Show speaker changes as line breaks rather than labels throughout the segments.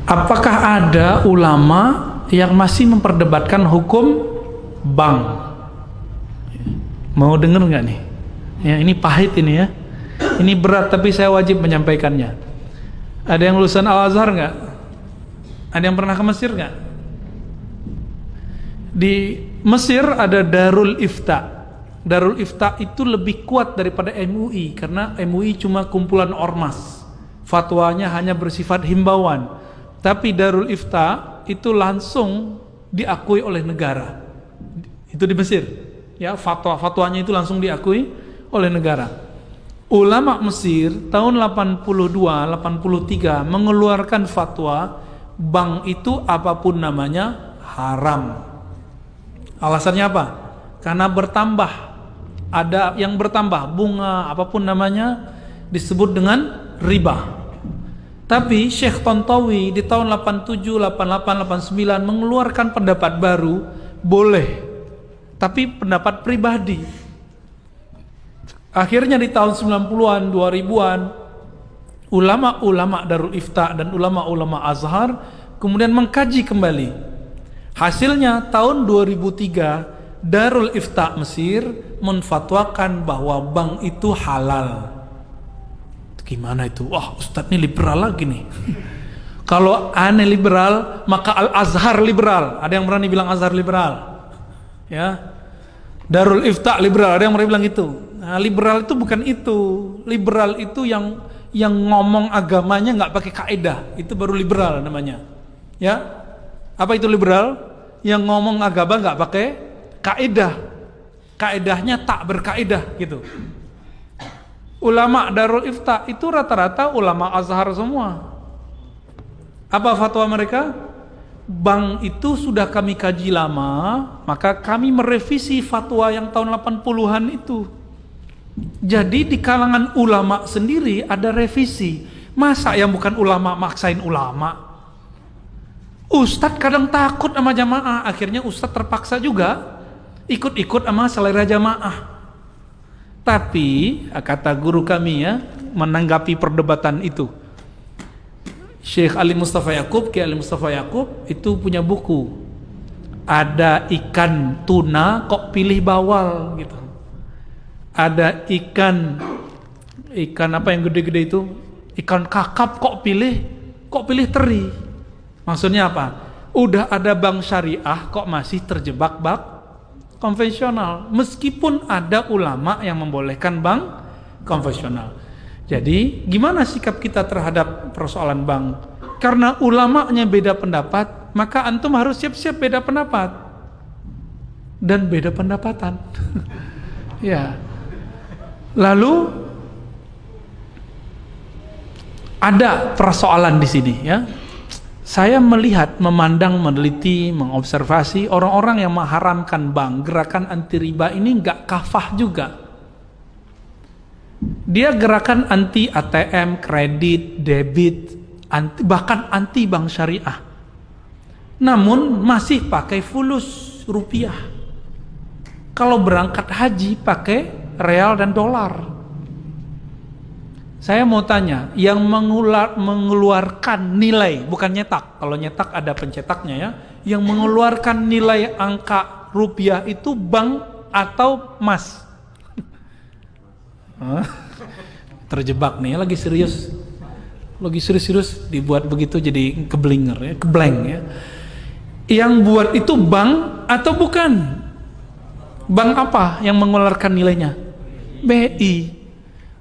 Apakah ada ulama yang masih memperdebatkan hukum bank? Mau denger nggak nih? Ya, ini pahit ini ya. Ini berat tapi saya wajib menyampaikannya. Ada yang lulusan Al-Azhar nggak? Ada yang pernah ke Mesir nggak? Di Mesir ada Darul Ifta. Darul Ifta itu lebih kuat daripada MUI karena MUI cuma kumpulan ormas. Fatwanya hanya bersifat himbauan. Tapi Darul Ifta itu langsung diakui oleh negara. Itu di Mesir. Ya, fatwanya itu langsung diakui oleh negara. Ulama Mesir tahun 82-83 mengeluarkan fatwa bank itu apapun namanya haram. Alasannya apa? Karena bertambah, ada yang bertambah, bunga apapun namanya disebut dengan riba. Tapi Syekh Tontowi di tahun 87, 88, 89 mengeluarkan pendapat baru, boleh, tapi pendapat pribadi. Akhirnya di tahun 90-an, 2000-an, ulama-ulama Darul Ifta dan ulama-ulama Azhar kemudian mengkaji kembali. Hasilnya tahun 2003 Darul Ifta Mesir menfatwakan bahwa bank itu halal. Gimana itu? Wah, Ustadz ini liberal lagi nih. Kalau aneh liberal, maka Al-Azhar liberal. Ada yang berani bilang Azhar liberal? Ya. Darul Ifta liberal, ada yang berani bilang itu. Nah, liberal itu bukan itu. Liberal itu yang ngomong agamanya nggak pakai kaidah, itu baru liberal namanya. Ya. Apa itu liberal? Yang ngomong agama nggak pakai kaidah. Kaidahnya tak berkaidah gitu. Ulama Darul Ifta itu rata-rata ulama Azhar semua. Apa fatwa mereka? Bank itu sudah kami kaji lama, maka kami merevisi fatwa yang tahun 80-an itu. Jadi di kalangan ulama sendiri ada revisi. Masa yang bukan ulama maksain ulama? Ustadz kadang takut sama jamaah, akhirnya Ustadz terpaksa juga ikut-ikut sama selera jamaah. Tapi kata guru kami ya, menanggapi perdebatan itu, Syekh Ali Mustafa Yaqub, Kiai Ali Mustafa Yaqub itu punya buku. Ada ikan tuna kok pilih bawal gitu. Ada ikan apa yang gede-gede itu? Ikan kakap kok pilih teri. Maksudnya apa? Udah ada bank syariah kok masih terjebak bank konvensional, meskipun ada ulama yang membolehkan bank konvensional. Jadi gimana sikap kita terhadap persoalan bank? Karena ulamanya beda pendapat, maka antum harus siap-siap beda pendapat dan beda pendapatan. Ya. Lalu ada persoalan di sini ya. Saya melihat, memandang, meneliti, mengobservasi orang-orang yang mengharamkan bank, gerakan anti riba ini nggak kafah juga. Dia gerakan anti ATM, kredit, debit, bahkan anti bank syariah. Namun masih pakai fulus rupiah. Kalau berangkat haji pakai real dan dolar. Saya mau tanya, yang mengeluarkan nilai, bukan nyetak, kalau nyetak ada pencetaknya ya, yang mengeluarkan nilai angka rupiah itu bank atau emas? Terjebak nih, lagi serius dibuat begitu jadi keblinger ya, keblank ya. Yang buat itu bank atau bukan? Bank apa yang mengeluarkan nilainya? BI.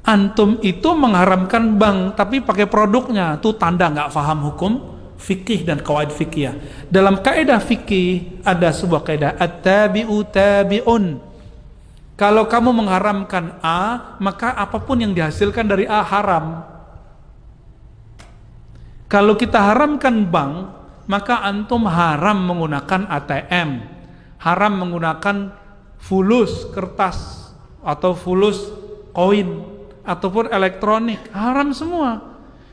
Antum itu mengharamkan bank tapi pakai produknya, tuh tanda nggak paham hukum fikih dan qawaid fikih. Dalam kaidah fikih ada sebuah kaidah at-tabi'u tabi'un. Kalau kamu mengharamkan A, maka apapun yang dihasilkan dari A haram. Kalau kita haramkan bank, maka antum haram menggunakan ATM, haram menggunakan fulus kertas atau fulus koin ataupun elektronik, haram semua.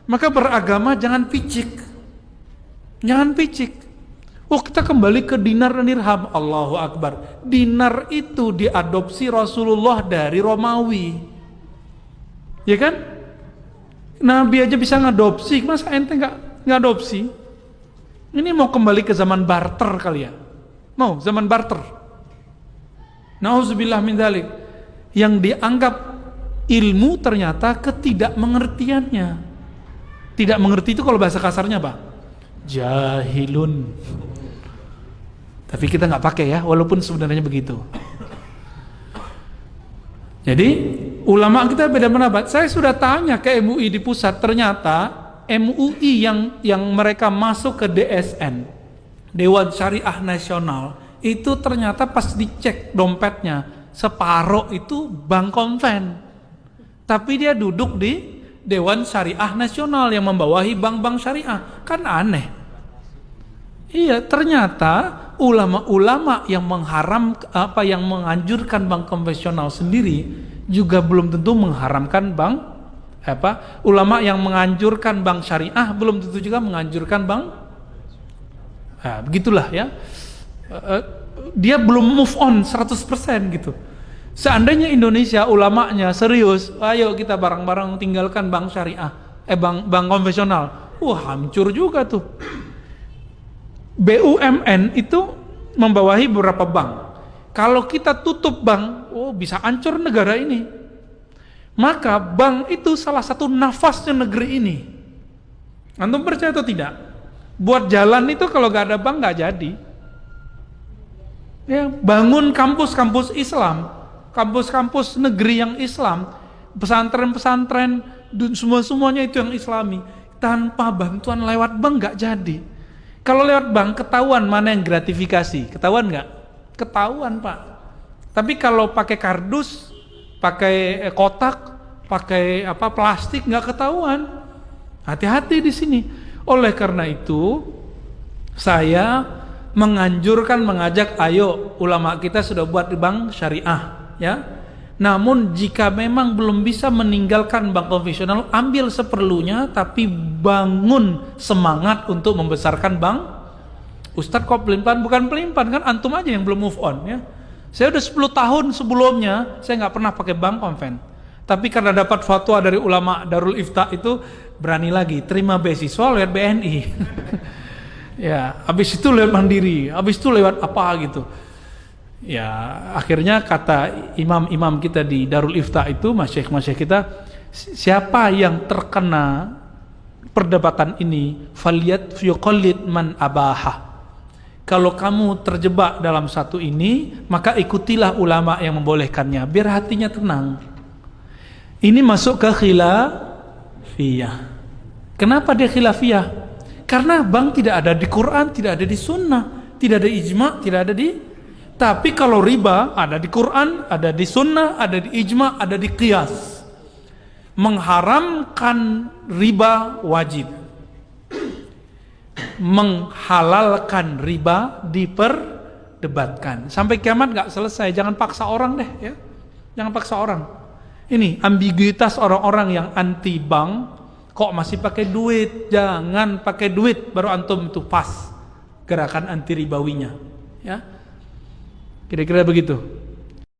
Maka beragama jangan picik. Oh, kita kembali ke dinar dan dirham. Allahu Akbar. Dinar itu diadopsi Rasulullah dari Romawi. Ya kan? Nabi aja bisa ngadopsi, masa ente nggak ngadopsi? Ini mau kembali ke zaman barter kali ya? Mau zaman barter? Nauzubillah min dzalik. Yang dianggap ilmu ternyata ketidakmengertiannya. Tidak mengerti itu kalau bahasa kasarnya apa? Jahilun. Tapi kita nggak pakai ya, walaupun sebenarnya begitu. Jadi ulama kita beda pendapat. Saya sudah tanya ke MUI di pusat, ternyata MUI yang mereka masuk ke DSN, Dewan Syariah Nasional, itu ternyata pas dicek dompetnya separuh itu bank konven. Tapi dia duduk di Dewan Syariah Nasional yang membawahi bank-bank syariah. Kan aneh. Iya, ternyata ulama-ulama yang yang menganjurkan bank konvensional sendiri juga belum tentu mengharamkan bank ulama yang menganjurkan bank syariah belum tentu juga menganjurkan bank. Nah, begitulah ya. Dia belum move on 100% gitu. Seandainya Indonesia ulamanya serius, ayo kita bareng-bareng tinggalkan bank syariah, bank konvensional. Hancur juga tuh. BUMN itu membawahi beberapa bank. Kalau kita tutup bank, bisa hancur negara ini. Maka bank itu salah satu nafasnya negeri ini. Antum percaya atau tidak? Buat jalan itu kalau gak ada bank gak jadi. Ya, bangun kampus-kampus Islam, kampus-kampus negeri yang Islam, pesantren-pesantren, semuanya itu yang Islami. Tanpa bantuan lewat bank gak jadi. Kalau lewat bank ketahuan mana yang gratifikasi, ketahuan nggak? Ketahuan Pak. Tapi kalau pakai kardus, pakai kotak, pakai plastik nggak ketahuan. Hati-hati di sini. Oleh karena itu, saya mengajak, ayo ulama kita sudah buat di bank syariah, ya. Namun jika memang belum bisa meninggalkan bank konvensional, ambil seperlunya, tapi bangun semangat untuk membesarkan bank. Ustadz kok pelin-pelan? Bukan pelin-pelan, kan antum aja yang belum move on ya. Saya udah 10 tahun sebelumnya saya nggak pernah pakai bank konven, tapi karena dapat fatwa dari ulama Darul Ifta itu berani lagi terima beasiswa lewat BNI. Ya, habis itu lewat Mandiri, habis itu lewat apa gitu. Ya, akhirnya kata imam-imam kita di Darul Ifta itu, masyayikh kita, siapa yang terkena perdebatan ini, faliyat yuqallid man abaha. Kalau kamu terjebak dalam satu ini, maka ikutilah ulama yang membolehkannya, biar hatinya tenang. Ini masuk ke khilafiyah. Kenapa dia khilafiyah? Karena bank tidak ada di Quran, tidak ada di sunnah, tidak ada ijma, tidak ada di. Tapi kalau riba ada di Quran, ada di sunnah, ada di ijma, ada di qiyas. Mengharamkan riba wajib. Menghalalkan riba diperdebatkan. Sampai kiamat gak selesai. Jangan paksa orang deh ya. Jangan paksa orang. Ini ambiguitas orang-orang yang anti bank. Kok masih pakai duit? Jangan pakai duit baru antum itu pas gerakan anti ribawinya. Ya. Kira-kira begitu.